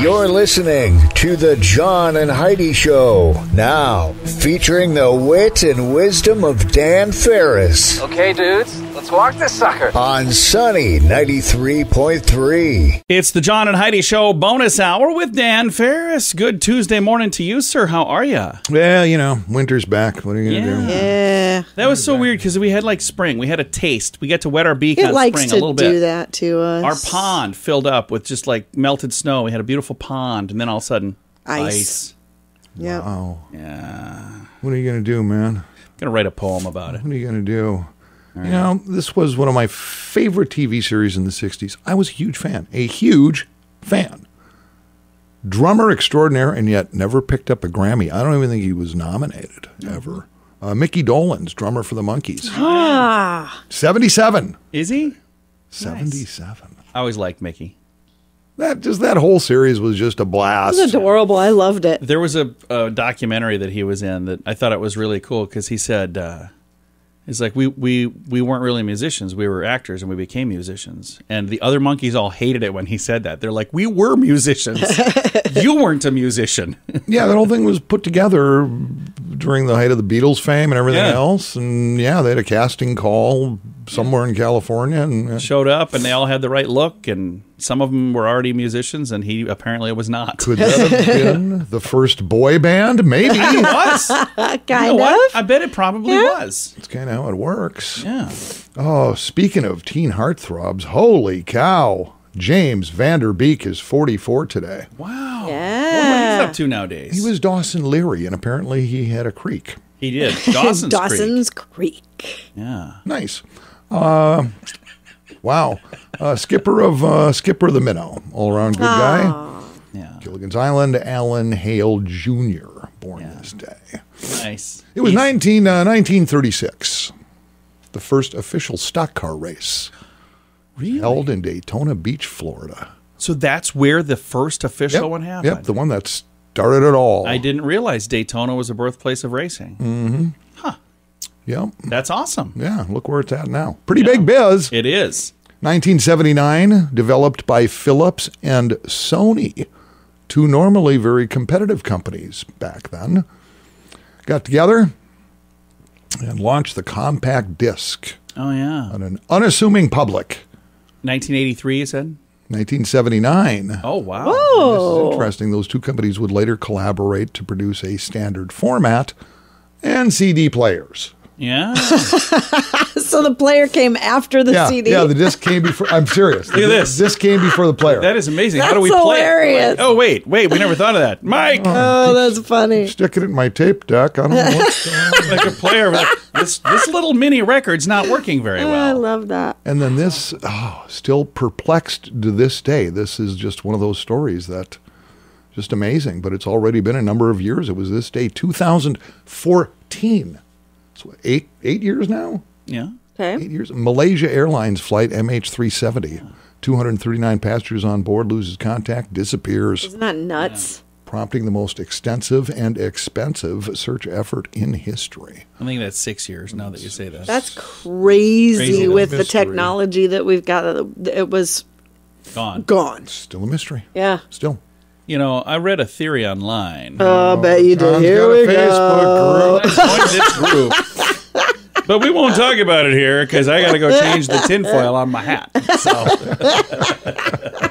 You're listening to The John and Heidi Show. Now, featuring the wit and wisdom of Dan Ferris. Okay, dudes, let's walk this sucker. On Sunny 93.3. It's the John and Heidi Show bonus hour with Dan Ferris. Good Tuesday morning to you, sir. How are you? Well, you know, winter's back. What are you going to do? Yeah. That was so weird because we had like spring. We had a taste. We got to wet our beak It on likes spring a little to bit. do that to us. Our pond filled up with just like melted snow. We had a beautiful pond, and then all of a sudden, Ice. Yep. Wow. Yeah. What are you going to do, man? Gonna write a poem about it. What are you going to do? You know, this was one of my favorite TV series in the 60s. I was a huge fan. Drummer extraordinaire, and yet never picked up a Grammy. I don't even think he was nominated, ever. Mickey Dolenz, drummer for the Monkees. 77. Is he? 77. I always liked Mickey. That whole series was just a blast. It was adorable. I loved it. There was a documentary that he was in that I thought it was really cool because he said, it's like we weren't really musicians. We were actors and we became musicians. And the other monkeys all hated it when he said that. They're like, we were musicians. You weren't a musician. Yeah, that whole thing was put together during the height of the Beatles fame and everything else. And yeah, they had a casting call somewhere in California. And showed up and they all had the right look. And some of them were already musicians and he apparently was not. Could that have been the first boy band? Maybe. It was. Kind of. What? I bet it probably was. That's kind of how it works. Yeah. Oh, speaking of teen heartthrobs, holy cow. James Vanderbeek is 44 today. Wow. Yeah. What is he up to nowadays? He was Dawson Leary, and apparently he had a creek. He did. Dawson's Creek. Yeah. Nice. Wow. Skipper of the Minnow. All-around good guy. Yeah. Gilligan's Island, Alan Hale Jr., born this day. Nice. It was 1936. The first official stock car race. Really? Held in Daytona Beach, Florida. So that's where the first official one happened? Yep, the one that started it all. I didn't realize Daytona was the birthplace of racing. Mm-hmm. Huh. Yep. That's awesome. Yeah, look where it's at now. Pretty big biz. It is. 1979, developed by Philips and Sony, two normally very competitive companies back then, got together and launched the compact disc Oh, yeah. on an unassuming public. 1983, you said? 1979. Oh, wow. This Whoa. is interesting. Those two companies would later collaborate to produce a standard format and CD players. Yeah. So the player came after the CD? Yeah, the disc came before. I'm serious. Look at this. The disc came before the player. That is amazing. How That's do we play hilarious. it? Oh, wait. We never thought of that. Mike! Oh, that's funny. Sticking it in my tape deck. I don't know what's going on. Like a player, like, this little mini record's not working very I well. love that. And then this, still perplexed to this day. This is just one of those stories that just amazing, but it's already been a number of years. It was this day, 2014. So 8 years now? Yeah. Okay. 8 years. Malaysia Airlines flight MH370. 239 passengers on board, loses contact, disappears, Isn't that nuts? prompting the most extensive and expensive search effort in history. I think that's 6 years now that you say that. That's crazy Crazy with the mystery. technology that we've got. It was gone. Still a mystery. Yeah. Still. You know, I read a theory online. I bet you did. Tom's Here got a we Facebook go. group. Join this group. But we won't talk about it here because I got to go change the tinfoil on my hat. So. All right.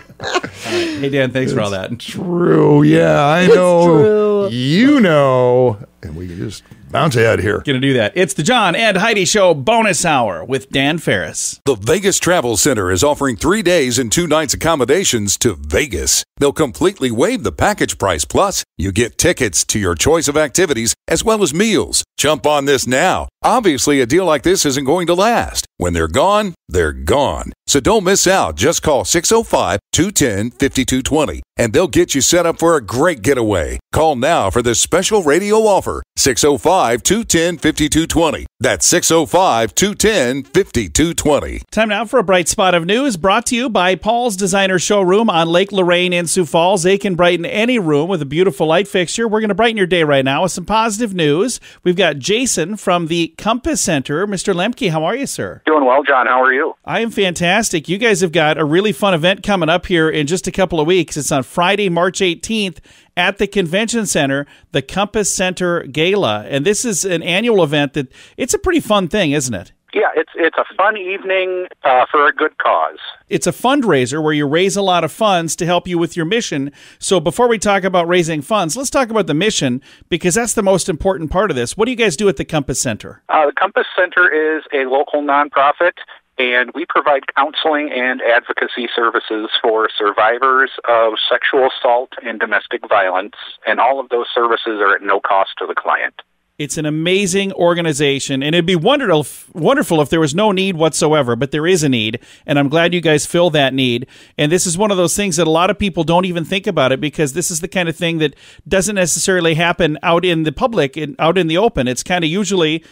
Hey, Dan, thanks for all that. True. Yeah, I know. true. You know. And we can just bounce ahead here. Gonna do that. It's the John and Heidi Show bonus hour with Dan Ferris. The Vegas Travel Center is offering 3 days and 2 nights accommodations to Vegas. They'll completely waive the package price. Plus, you get tickets to your choice of activities as well as meals. Jump on this now. Obviously, a deal like this isn't going to last. When they're gone, they're gone. So don't miss out. Just call 605-210-5220 and they'll get you set up for a great getaway. Call now for this special radio offer. 605 605-210-5220. That's 605-210-5220. Time now for a bright spot of news brought to you by Paul's Designer Showroom on Lake Lorraine in Sioux Falls. They can brighten any room with a beautiful light fixture. We're going to brighten your day right now with some positive news. We've got Jason from the Compass Center. Mr. Lemke, how are you, sir? Doing well, John. How are you? I am fantastic. You guys have got a really fun event coming up here in just a couple of weeks. It's on Friday, March 18th at the Convention Center, the Compass Center Gala. And this is an annual event that it's a pretty fun thing, isn't it? Yeah, it's a fun evening for a good cause. It's a fundraiser where you raise a lot of funds to help you with your mission. So before we talk about raising funds, let's talk about the mission, because that's the most important part of this. What do you guys do at the Compass Center? The Compass Center is a local nonprofit, and we provide counseling and advocacy services for survivors of sexual assault and domestic violence, and all of those services are at no cost to the client. It's an amazing organization, and it'd be wonderful if there was no need whatsoever, but there is a need, and I'm glad you guys fill that need. And this is one of those things that a lot of people don't even think about it, because this is the kind of thing that doesn't necessarily happen out in the public and out in the open. It's kind of usually,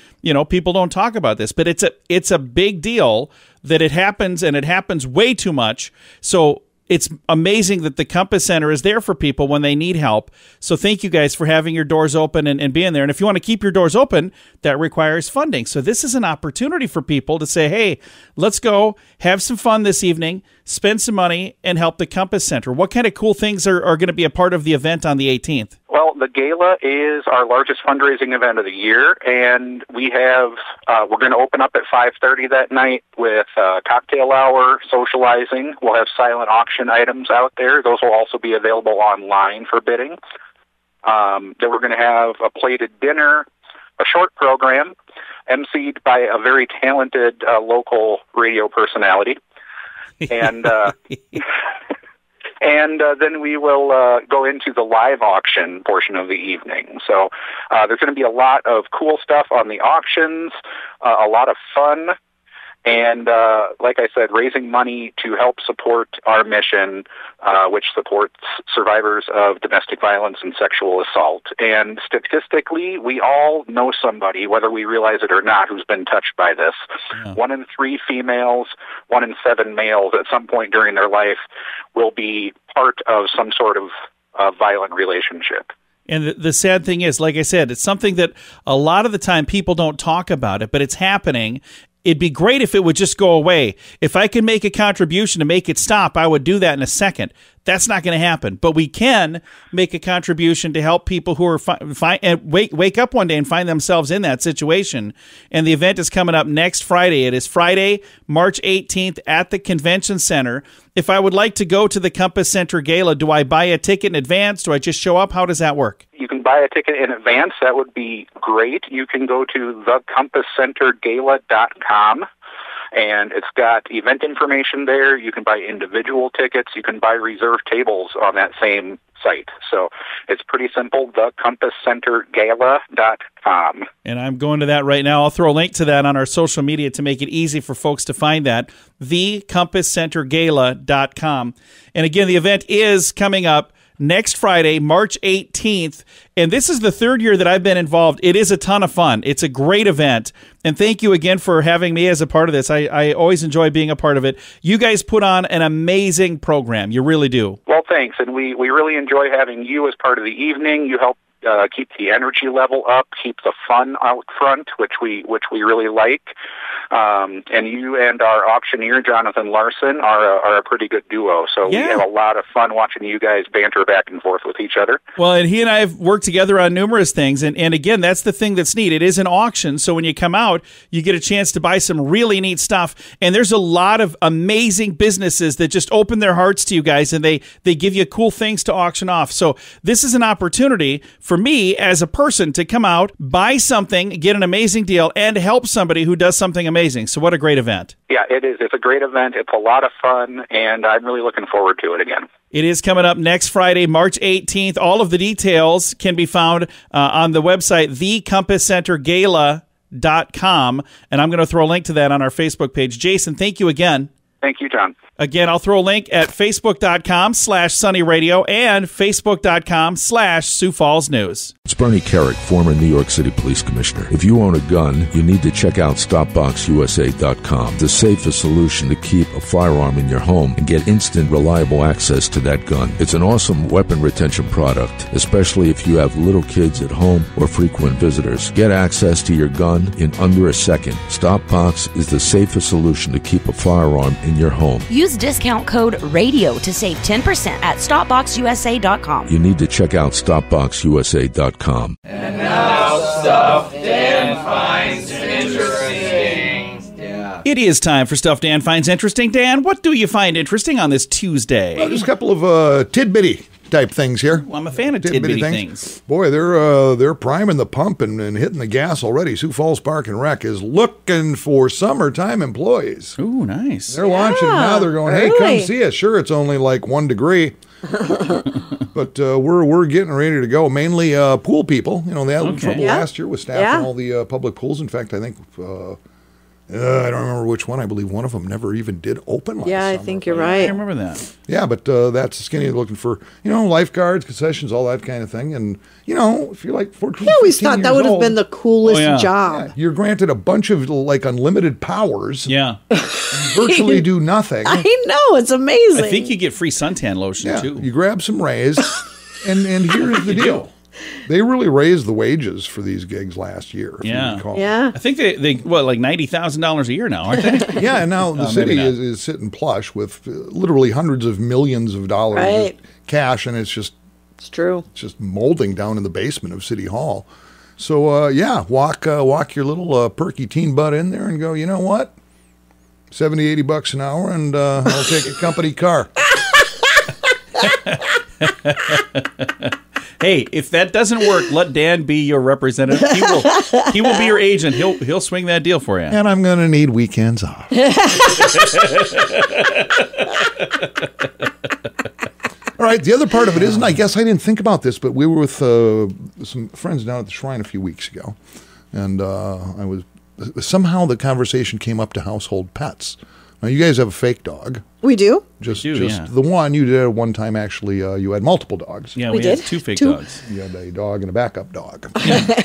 people don't talk about this, but it's a big deal that it happens, and it happens way too much. So it's amazing that the Compass Center is there for people when they need help. So thank you guys for having your doors open and being there. And if you want to keep your doors open, that requires funding. So this is an opportunity for people to say, hey, let's go have some fun this evening, spend some money, and help the Compass Center. What kind of cool things are going to be a part of the event on the 18th? Well, the gala is our largest fundraising event of the year, and we have we're going to open up at 5:30 that night with cocktail hour, socializing. We'll have silent auction items out there. Those will also be available online for bidding. Then we're going to have a plated dinner, a short program, emceed by a very talented local radio personality, and and then we will go into the live auction portion of the evening. So there's going to be a lot of cool stuff on the auctions, a lot of fun, and like I said, raising money to help support our mission, which supports survivors of domestic violence and sexual assault. And statistically, we all know somebody, whether we realize it or not, who's been touched by this. Yeah. 1 in 3 females, 1 in 7 males at some point during their life will be part of some sort of violent relationship. And the sad thing is, like I said, it's something that a lot of the time people don't talk about it, but it's happening. It'd be great if it would just go away. If I can make a contribution to make it stop, I would do that in a second. That's not going to happen. But we can make a contribution to help people who are wake up one day and find themselves in that situation. And the event is coming up next Friday. It is Friday, March 18th at the Convention Center. If I would like to go to the Compass Center Gala, do I buy a ticket in advance? Do I just show up? How does that work? You can buy a ticket in advance. That would be great. You can go to thecompasscentergala.com. And it's got event information there. You can buy individual tickets. You can buy reserved tables on that same site. So it's pretty simple, thecompasscentergala.com. And I'm going to that right now. I'll throw a link to that on our social media to make it easy for folks to find that, thecompasscentergala.com. And again, the event is coming up next Friday, March 18th. And this is the 3rd year that I've been involved. It is a ton of fun. It's a great event. And thank you again for having me as a part of this. I always enjoy being a part of it. You guys put on an amazing program. You really do. Well, thanks. And we really enjoy having you as part of the evening. You help keep the energy level up, keep the fun out front, which we really like. And you and our auctioneer, Jonathan Larson, are a pretty good duo. So yeah. We have a lot of fun watching you guys banter back and forth with each other. Well, and he and I have worked together on numerous things. And again, that's the thing that's neat. It is an auction. So when you come out, you get a chance to buy some really neat stuff. And there's a lot of amazing businesses that just open their hearts to you guys, and they give you cool things to auction off. So this is an opportunity for me as a person to come out, buy something, get an amazing deal, and help somebody who does something amazing. So what a great event. Yeah, it is. It's a great event. It's a lot of fun, and I'm really looking forward to it again. It is coming up next Friday, March 18th. All of the details can be found on the website, thecompasscentergala.com, and I'm going to throw a link to that on our Facebook page. Jason, thank you again. Thank you, John. Again, I'll throw a link at facebook.com/sunnyradio and facebook.com/Sioux Falls News. It's Bernie Carrick, former New York City Police Commissioner. If you own a gun, you need to check out StopBoxUSA.com, the safest solution to keep a firearm in your home and get instant, reliable access to that gun. It's an awesome weapon retention product, especially if you have little kids at home or frequent visitors. Get access to your gun in under a second. StopBox is the safest solution to keep a firearm in your home. Use discount code RADIO to save 10% at StopBoxUSA.com. You need to check out StopBoxUSA.com. And now stuff Dan finds interesting. Yeah. It is time for Stuff Dan Finds Interesting. Dan, what do you find interesting on this Tuesday? Just a couple of tidbitty type things here. Well, I'm a fan of tidbitty things. Boy, they're priming the pump and hitting the gas already. Sioux Falls Park and Rec is looking for summertime employees. Ooh, nice. They're launching now. They're going, hey, come see us. Sure, it's only like 1 degree. But we're getting ready to go. Mainly pool people. You know, they had trouble last year with staffing all the public pools. In fact, I think I don't remember which one. I believe one of them never even did open last summer. I think you're right. I remember that. Yeah, but that's skinny looking for, lifeguards, concessions, all that kind of thing. And, if you're like 14, I always 15 thought that years would have old, been the coolest job. yeah, you're granted a bunch of like unlimited powers. Yeah. Virtually do nothing. I know, it's amazing. I think you get free suntan lotion, too. You grab some rays, and here's the deal. They really raised the wages for these gigs last year. If you recall. Yeah. I think they like $90,000 a year now, aren't they? Yeah, and now the city is sitting plush with literally hundreds of millions of dollars of cash, and it's true. It's just molding down in the basement of City Hall. So walk your little perky teen butt in there and go, you know what? $70-$80 an hour, and I'll take a company car. Hey, if that doesn't work, let Dan be your representative. He will be your agent. He'll swing that deal for you. And I'm going to need weekends off. All right, the other part of it is, and I guess I didn't think about this, but we were with some friends down at the Shrine a few weeks ago, and somehow the conversation came up to household pets. Now, you guys have a fake dog. We do. Just the one you did at one time. Actually, you had multiple dogs. Yeah, we had two fake dogs. You had a dog and a backup dog.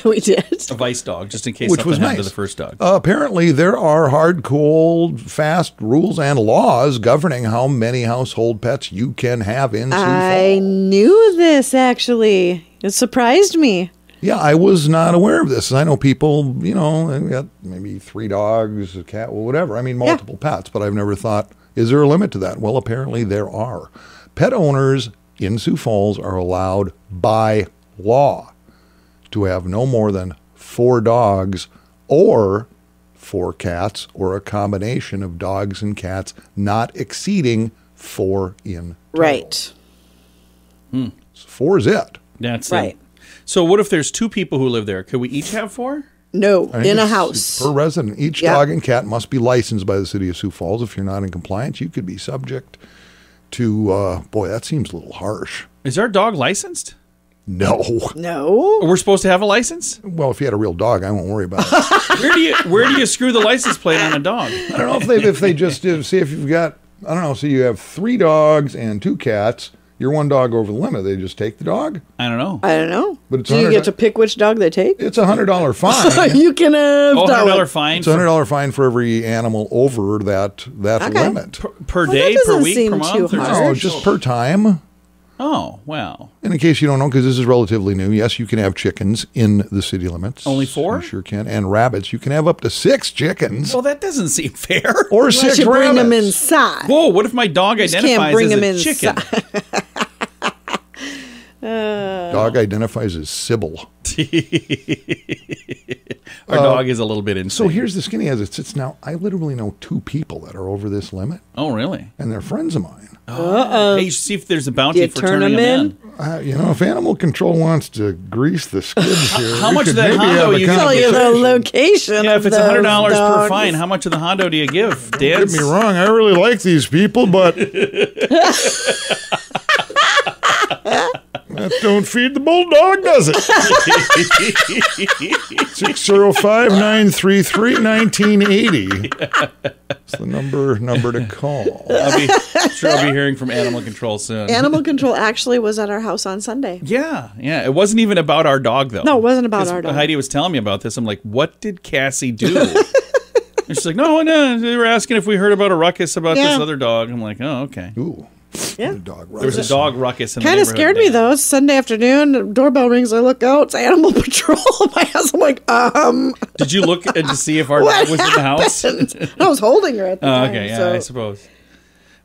We did. A vice dog, just in case Which something was happened nice. to the first dog. Apparently, there are hard, cold, fast rules and laws governing how many household pets you can have in Sioux Falls. I knew this, actually. It surprised me. Yeah, I was not aware of this. I know people, they've got maybe 3 dogs, a cat, well, whatever. I mean, multiple pets, but I've never thought, is there a limit to that? Well, apparently there are. Pet owners in Sioux Falls are allowed by law to have no more than 4 dogs or 4 cats or a combination of dogs and cats not exceeding 4 in total. Right. So 4 is it. That's right. it. So what if there's 2 people who live there? Could we each have 4? No, I think in a it's house. per resident. Each dog and cat must be licensed by the city of Sioux Falls. If you're not in compliance, you could be subject to, boy, that seems a little harsh. Is our dog licensed? No. We're supposed to have a license? Well, if you had a real dog, I won't worry about it. Where do you screw the license plate on a dog? I don't know if they just see if you've got, I don't know, so you have 3 dogs and 2 cats. You're 1 dog over the limit. They just take the dog? I don't know. But it's Do you get to pick which dog they take? It's $100 fine. You can have $100 fine? It's $100 fine for every animal over that limit. Per day, per week, per month? No, just per time. Oh, wow. And in case you don't know, because this is relatively new, yes, you can have chickens in the city limits. Only 4? You sure can. And rabbits. You can have up to 6 chickens. Well, that doesn't seem fair. Or Unless 6 you bring rabbits. them inside. Whoa, what if my dog Just identifies can't bring as them a chicken? Dog identifies as Sybil. Our dog is a little bit insane. So here's the skinny as it sits now. I literally know 2 people that are over this limit. Oh, really? And they're friends of mine. Hey, you should see if there's a bounty for turning them in. If animal control wants to grease the skids here, How we much could of that maybe Hondo have a you Tell you the conversation. location. Yeah, if of it's those $100 per dogs. fine, how much of the Hondo do you give? Don't get me wrong, I really like these people, but that don't feed the bulldog, does it? 605-933-1980. It's the number to call. I'll be hearing from Animal Control soon. Animal Control actually was at our house on Sunday. Yeah. It wasn't even about our dog, though. No, it wasn't about our dog. Heidi was telling me about this. I'm like, what did Cassie do? And she's like, no, they were asking if we heard about a ruckus about this other dog. I'm like, oh, okay. Ooh. Yeah. There was a dog ruckus in the neighborhood. Kind of scared me, though. Sunday afternoon, doorbell rings. I look out. It's Animal Patrol. My husband, I'm like, Did you look to see if our dog was in the house? I was holding her at the time. Okay, yeah, so. I suppose.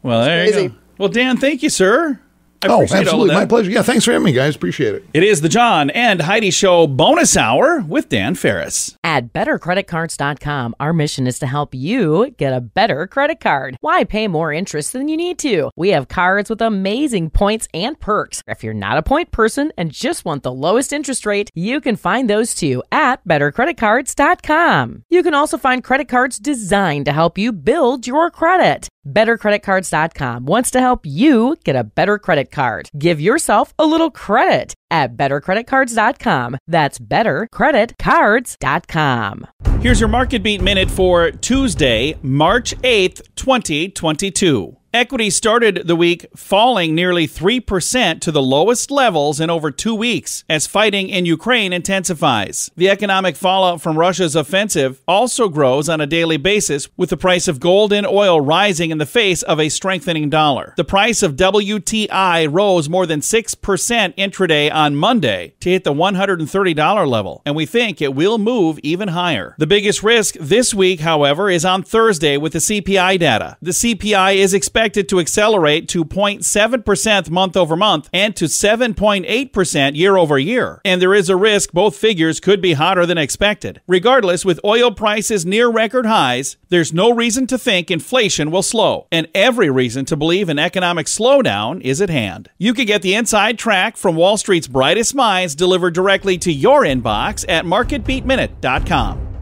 Well, there you go. Well, Dan, thank you, sir. Absolutely. My pleasure. Yeah, thanks for having me, guys. Appreciate it. It is the John and Heidi Show bonus hour with Dan Ferris. At bettercreditcards.com, our mission is to help you get a better credit card. Why pay more interest than you need to? We have cards with amazing points and perks. If you're not a point person and just want the lowest interest rate, you can find those too at bettercreditcards.com. You can also find credit cards designed to help you build your credit. BetterCreditCards.com wants to help you get a better credit card. Give yourself a little credit at BetterCreditCards.com. That's BetterCreditCards.com. Here's your Market Beat Minute for Tuesday, March 8th, 2022. Equity started the week falling nearly 3% to the lowest levels in over 2 weeks as fighting in Ukraine intensifies. The economic fallout from Russia's offensive also grows on a daily basis, with the price of gold and oil rising in the face of a strengthening dollar. The price of WTI rose more than 6% intraday on Monday to hit the $130 level, and we think it will move even higher. The biggest risk this week, however, is on Thursday with the CPI data. The CPI is expected to accelerate to 0.7% month over month and to 7.8% year over year. And there is a risk both figures could be hotter than expected. Regardless, with oil prices near record highs, there's no reason to think inflation will slow, and every reason to believe an economic slowdown is at hand. You can get the inside track from Wall Street's brightest minds delivered directly to your inbox at marketbeatminute.com.